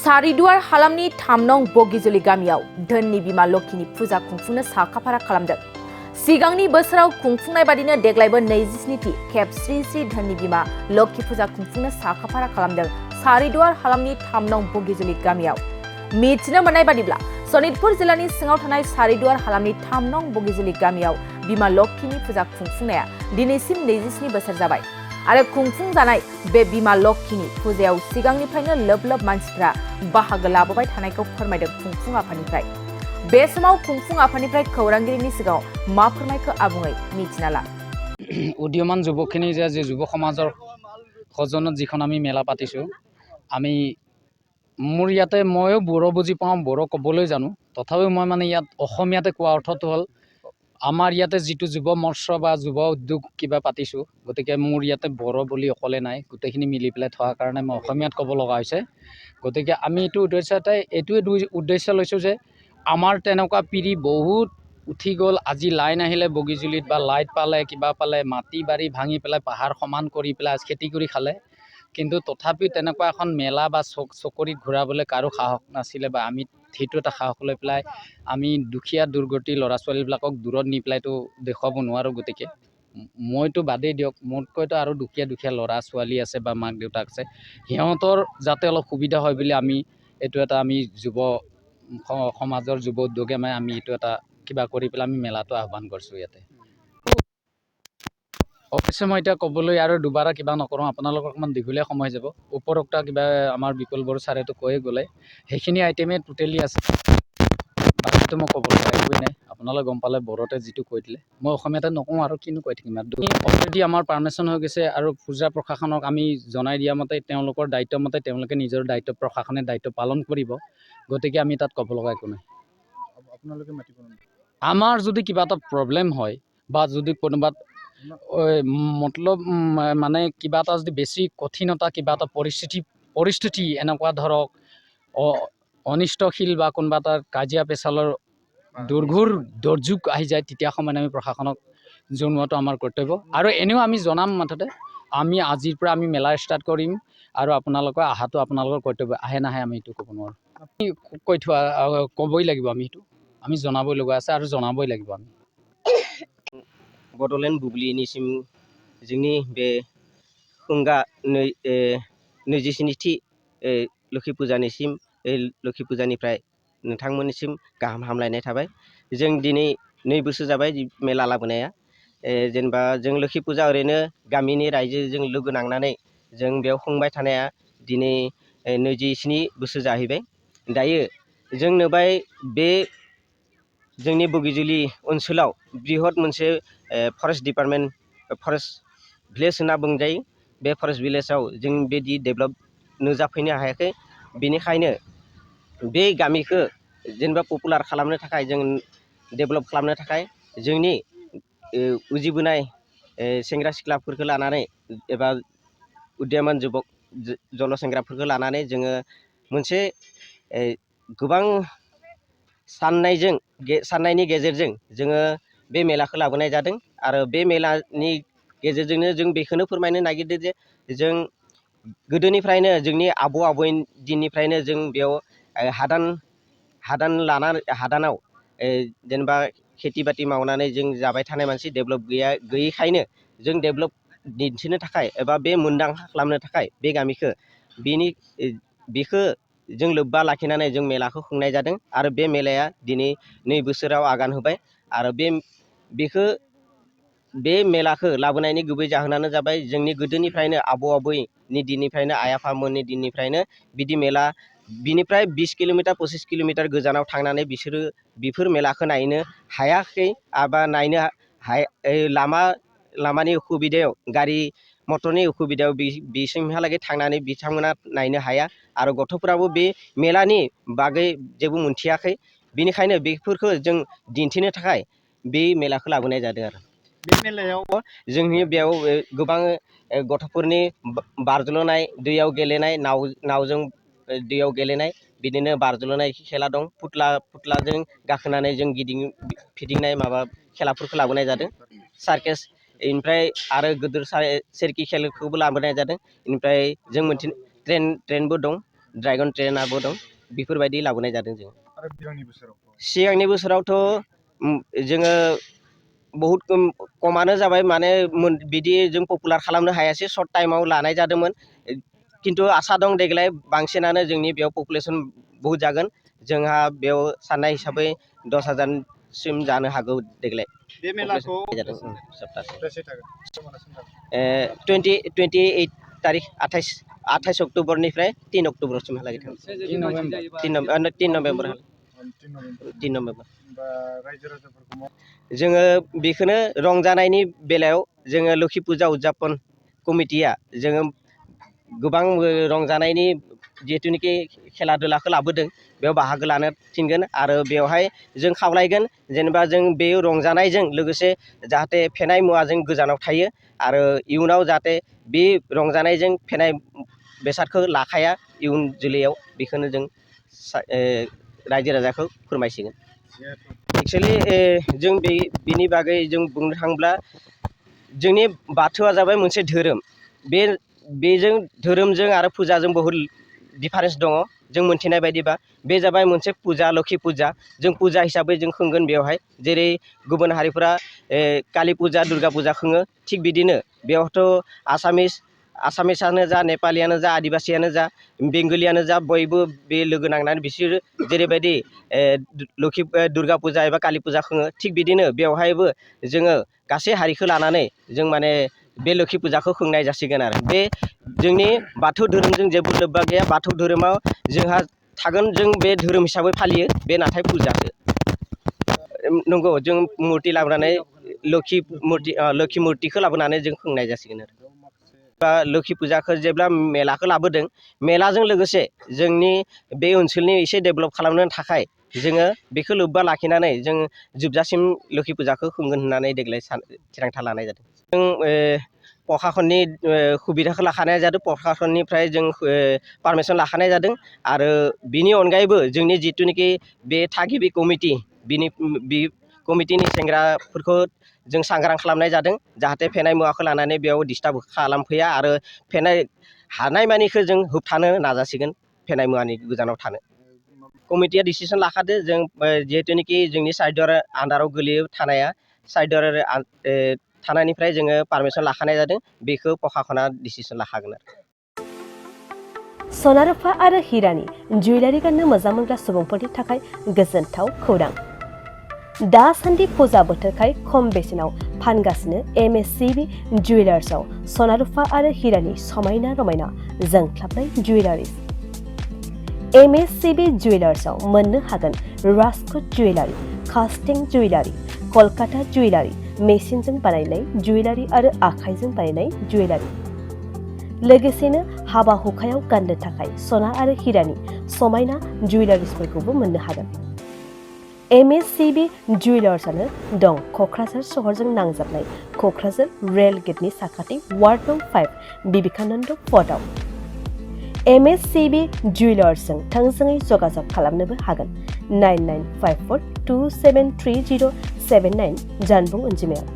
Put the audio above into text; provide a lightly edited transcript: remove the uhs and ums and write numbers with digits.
सारिदुवार हालामनि 3 नं बगिजुलि गामियाव धोननि बिमा लक्ष्मीनि फुजा खुंफुंनो साखाफारा खालामदों। सिगांनि बोसोराव खुंफुंनाय बादिनो देग्लायबो 27थि खेब श्री श्री धोननि बिमा लक्ष्मी फुजा खुंफुंनो साखाफारा खालामदों सारिदुवार हालामनि 3 नं बगिजुलि गामियाव। मिथिनो मोननाय बादिब्ला सनितपुर जिल्लानि सिङाव थानाय सारिदुवार हालामनि 3 नं बगिजुलि गामियाव बिमा लक्ष्मीनि फुजा खुंफुंनाया दिनैसिम 27 बोसोर जाबाय आरो खुंफुं जानाय बे बिमा लक्ष्मीनि फुजायाव सिगांनिफ्रायनो लोब मानसिफ्रा बाहागो लाबोबाय थानायखौ फोरमायदों खुंफुं आफादनिफ्राय। बे समाव खुंफुं आफादनिफ्राय खौरांगिरिनि सिगाङाव मा फोरमायखो आबुङै मिथिना ला। उदीयमान যুৱকখিনি যে যুৱ সমাজৰ সজনত যিখন আমি মেলা পাতিছো, আমি মোৰ ইয়াতে ময়ো বড়ো বুজি পাওঁ, বড়ো ক'বলৈ জানো, তথাপিও মই মানে ইয়াত অসমীয়াতে কোৱা অৰ্থটো হ'ল আমাৰ ইয়াতে যিটো যুৱ মৰ্চ বা যুৱ উদ্যোগ কিবা পাতিছো, গতিকে মোৰ ইয়াতে বড়ো বুলি অকলে নাই, গোটেইখিনি মিলি পেলাই থকাৰ কাৰণে মই অসমীয়াত ক'ব লগা হৈছে। গতিকে আমি এইটোৱে উদ্দেশ্য লৈছোঁ যে আমাৰ তেনেকুৱা পিঢ়ি বহুত উঠি গ'ল। আজি লাইন আহিলে বগীজুলিত বা লাইট পালে কিবা পালে মাটি বাৰী ভাঙি পেলাই পাহাৰ সমান কৰি পেলাই খেতি কৰি খালে, কিন্তু তথাপি তেনেকুৱা এখন মেলা বা চকৰিত ঘূৰাবলৈ কাৰো সাহস নাছিলে বা আমি সেইটো এটা সাহস লৈ পেলাই আমি দুখীয়া দুৰ্গতি ল'ৰা ছোৱালীবিলাকক দূৰত নি পেলাইতো দেখুৱাব নোৱাৰোঁ। গতিকে মইতো বাদেই দিয়ক, মোতকৈতো আৰু দুখীয়া ল'ৰা ছোৱালী আছে বা মাক দেউতাক আছে, সিহঁতৰ যাতে অলপ সুবিধা হয় বুলি আমি এইটো এটা আমি যুৱ সমাজৰ যুৱ উদ্যোগে আমি এইটো এটা কিবা কৰি পেলাই আমি মেলাটো আহ্বান কৰিছোঁ ইয়াতে। অৱশ্যে মই এতিয়া ক'বলৈ আৰু দুবাৰ কিবা নকৰোঁ, আপোনালোকৰ অকণমান দীঘলীয়া সময় যাব। উপৰোক্ত কিবা আমাৰ বিপুল বড়ো ছাৰেতো কৈয়ে গ'লে, সেইখিনি আইটেমে টোটেলি আছে, বাকীটো মই ক'ব লগা একোৱেই নাই। আপোনালোকে গম পালে বড়োতে যিটো কৈ দিলে, মই অসমীয়াতে নকওঁ আৰু কিনো কৈ থাকিম। অলৰেডি আমাৰ পাৰ্মিশ্যন হৈ গৈছে আৰু পূজা প্ৰশাসনক আমি জনাই দিয়া মতে তেওঁলোকৰ দায়িত্ব মতে তেওঁলোকে নিজৰ দায়িত্ব প্ৰশাসনে দায়িত্ব পালন কৰিব। গতিকে আমি তাত ক'ব লগা একো নাই। আপোনালোকে মাতিব আমাৰ যদি কিবা এটা প্ৰব্লেম হয় বা যদি কোনোবাত মতলব মানে কিবা এটা যদি বেছি কঠিনতা কিবা এটা পৰিস্থিতি এনেকুৱা ধৰক অনিষ্টশীল বা কোনোবা এটা কাজিয়া পেচালৰ দুৰ্যোগ আহি যায়, তেতিয়া সময়ত আমি প্ৰশাসনক জনোৱাটো আমাৰ কৰ্তব্য। আৰু এনেও আমি জনাম, মুঠতে আমি আজিৰ পৰা আমি মেলা ষ্টাৰ্ট কৰিম আৰু আপোনালোকৰ অহাটো আপোনালোকৰ কৰ্তব্য। আহে নাহে আমি এইটো ক'ব নোৱাৰোঁ, আমি কৈ থোৱা ক'বই লাগিব, আমি সেইটো আমি জনাবই লগা আছে আৰু জনাবই লাগিব। আমি बड'लेण्ड बुब्लिनिसिम जोंनि बे खुंगा 27थि लोखि फुजानिसिम लोखि फुजानिफ्राय नोंथांमोननिसिम गाहाम हामलायनाय थाबाय। जों दिनै 2 बोसोर जाबाय मेला लाबोनाया। जेनेबा जों लोखि फुजा ओरैनो गामिनि रायजोजों लोगो नांनानै जों बेयाव खुंबाय थानाया दिनै 27 बोसोर जाहैबाय। दायो जों नुबाय बे जोंनि बगिजुलि ओनसोलाव बृहत मोनसे फरेस्ट डिपार्टमेन्ट फरेस्ट भिलेज होनना बुंजायो। बे फरेस्ट भिलेजाव जों बिदि डेभेलप नुजाफैनो हायाखै। बेनिखायनो बे गामिखौ जेनेबा पपुलार खालामनो थाखाय जों डेभेलप खालामनो थाखाय जोंनि उजिबोनाय सेंग्रा सिख्लाफोरखौ लानानै एबा उदीयमान जुबक जल सेंग्राफोरखौ लानानै जोङो मोनसे गोबां साननायनि गेजेरजों जोङो बे मेलाखौ लाबोनाय जादों। आरो बे मेलानि गेजेरजोंनो जों बेखौनो फोरमायनो नागिरदों जे जों गोदोनिफ्रायनो जोंनि आबौ आबैनि दिननिफ्रायनो जों बेयाव हादानाव जेनेबा खेथि बाथि मावनानै जों जाबाय थानाय मानसि, डेभेलप गैयैखायनो जों डेभेलप दिन्थिनो थाखाय एबा बे मुंदांखा खालामनो थाखाय बे गामिखौ बेखौ जों लोब्बा लाखिनानै जों मेलाखौ खुंनाय जादों। आरो बे मेलाया दिनै 2 बोसोराव आगान होबाय। आरो बे मेलाखौ लाबोनायनि गुबै जाहोनानो जाबाय जोंनि गोदोनिफ्रायनो आबौ आबैनि दिननिफ्रायनो आइ आफामोननि दिननिफ्रायनो बिदि मेला, बिनिफ्राय 20 किल'मिटार 25 किल'मिटार गोजानाव थांनानै बिसोरो बेफोर मेलाखौ नायनो हायाखै एबा नायनो लामानि उसुबिदायाव, गारि मटरनि उसुबिदायाव बिसिमहालागै थांनानै बिथांमोना नायनो हाया आरो गथ'फोराबो बे मेलानि बागै जेबो मोनथियाखै। बेनिखायनो बेफोरखौ जों दिन्थिनो थाखाय बे मेलाखौ लाबोनाय जादों। आरो बे मेलायाव जोंनि बेयाव गोबां गथ'फोरनि बारज्ल'नाय, दैयाव गेलेनाय, नावजों दैयाव गेलेनाय, बिदिनो बारज्ल'नाय खेला दं। फुथलाजों गाखोनानै जों फिदिंनाय माबा खेलाफोरखौ लाबोनाय जादों। सार्केस, ओमफ्राय आरो गिदिर सोरखि खेलखौबो लाबोनाय जादों। ओमफ्राय जों मोनसे ट्रेनबो दं। ड्रागन ट्रेनाबो दं बेफोरबायदि लाबोनाय जादों जों आरो सिगांनि बोसोराव सिगांनि बोसोरावथ' जोङो बहुद खमानो जाबाय माने बिदि जों पपुलार खालामनो हायासै सर्ट टाइमाव लानाय जादोंमोन खिन्थु आसा दं देग्लाय बांसिनानो जोंनि बेयाव पपुलेसन बहुत जागोन जोंहा बेयाव साननाय हिसाबै 10,000सिम जानो हागौ देग्लाय बे मेलाखौ सप्तासे 28 तारिख 28 अक्ट'बरनिफ्राय 3 अक्ट'बरसिमहालागै थाङो 3 नभेम्बर रायजो राजाफोरखौ जोङो बेखौनो रंजानायनि बेलायाव जोङो लोखि फुजा उदजापन कमिटिया जोङो गोबां रंजानायनि जिहेथुनिखि खेला दुलाखौ लाबोदों बेयाव बाहागो लानो थिनगोन आरो बेवहाय जों खावलायगोन जेनेबा जों बे रंजानायजों लोगोसे जाहाथे फेनाय मुवाजों गोजानाव थायो आरो इयुनाव जाहाथे बे रंजानायजों फेनाय बेसादखौ लाखाया इयुन जोलैयाव बेखौनो जों रायजो राजाखौ फोरमायसिगोन एक्सुवेलि जों बेनि बागै जों बुंनो थाङोब्ला जोंनि बाथौआ जाबाय मोनसे धोरोम बेजों धोरोमजों आरो फुजाजों बहुद डिफारेन्स दङ जों मोनथिनाय बायदिबा बे जाबाय मोनसे फुजा लोखि फुजा जों फुजा हिसाबै जों खुंगोन बेवहाय जेरै गुबुन हारिफोरा कालि फुजा दुर्गा फुजा खुङो थिग बिदिनो बेयावथ' आसामिसानो जा नेपालियानो जा आदिबासियानो जा बेंगलियानो जा बयबो बे लोगो नांनानै बिसोरो जेरैबायदि दुर्गा फुजा एबा कालि फुजा खुङो थिग बिदिनो बेवहायबो जोङो गासै हारिखौ लानानै जों माने बे लोखि फुजाखौ खुंनाय जासिगोन आरो बे जोंनि बाथौ धोरोमजों जेबो लोब्बा गैया बाथौ धोरोमाव जोंहा थागोन जों बे धोरोम हिसाबै फालियो बे नाथाय फुजासो नंगौ जों मुर्ति लाबोनानै लोखि मुर्तिखौ लाबोनानै जों खुंनाय जासिगोन आरो बा लोखि फुजाखौ जेब्ला मेलाखौ लाबोदों मेलाजों लोगोसे जोंनि बे ओनसोलनि एसे डेभेलप खालामनो थाखाय जोङो बेखौ लोब्बा लाखिनानै जों जोबजासिम लोखि फुजाखौ खुंगोन होननानै देग्लाय थिरांथा लानाय जादों जों प्रखाखननि सुबिदाखौ लाखानाय जादों प्रखाखननिफ्राय जों पारमिसन लाखानाय जादों आरो बिनि अनगायैबो जोंनि जिथुनिखि बे थागिबि कमिटि बे कमिटिनि सेंग्राफोरखौ जों सांग्रां खालामनाय जादों जाहाथे फेनाय मुवाखौ लानानै बेयाव डिस्टार्ब खालामफैया आरो फेनाय हानायमानिखौ जों होबथानो नाजासिगोन फेनाय मुवानि गोजानाव थानो कमिटिया डिसिसन लाखादो जों जिहेथुनिखि जोंनि साइडर आन्डाराव गोलैयो थानाया साइडर थानायनिफ्राय जोङो पारमिसन लाखानाय जादों बेखौ प्रखाखना डिसिसन लाखागोन आरो सना रुफा आरो हिरानि जुवेलारि गाननो मोजां मोनग्रा सुबुंफोरनि थाखाय गोजोनथाव खौरां दासान्दि फुजा बोथोरखाय खम बेसेनाव फानगासिनो MSCB जुवेलार्सआव सना रुफा आरो हिरानि समायना रमायना जोंख्लाबनाय जुवेलारिज MSCB जुवेलार्सआव मोननो हागोन राजकोट जुवेलारि कास्टिं जुवेलारि कलकाता जुवेलारि मेसिनजों बानायनाय जुवेलारि आरो आखाइजों बानायनाय जुवेलारि लोगोसेनो हाबा हुखायाव गाननो थाखाय सना आरो हिरानि समायना जुवेलारिसफोरखौबो मोननो हागोन MSCB जुवेलार्सआनो दं क'क्राझार सहरजों नांजाबनाय क'क्राझार रेल गेटनि साखाथि वार्ड नं 5 बिबेकानन्द फर्टआव MSCB जुवेलार्सजों थोंजोङै जगाजग खालामनोबो हागोन 9954273079 जानबुं अनजिमायाव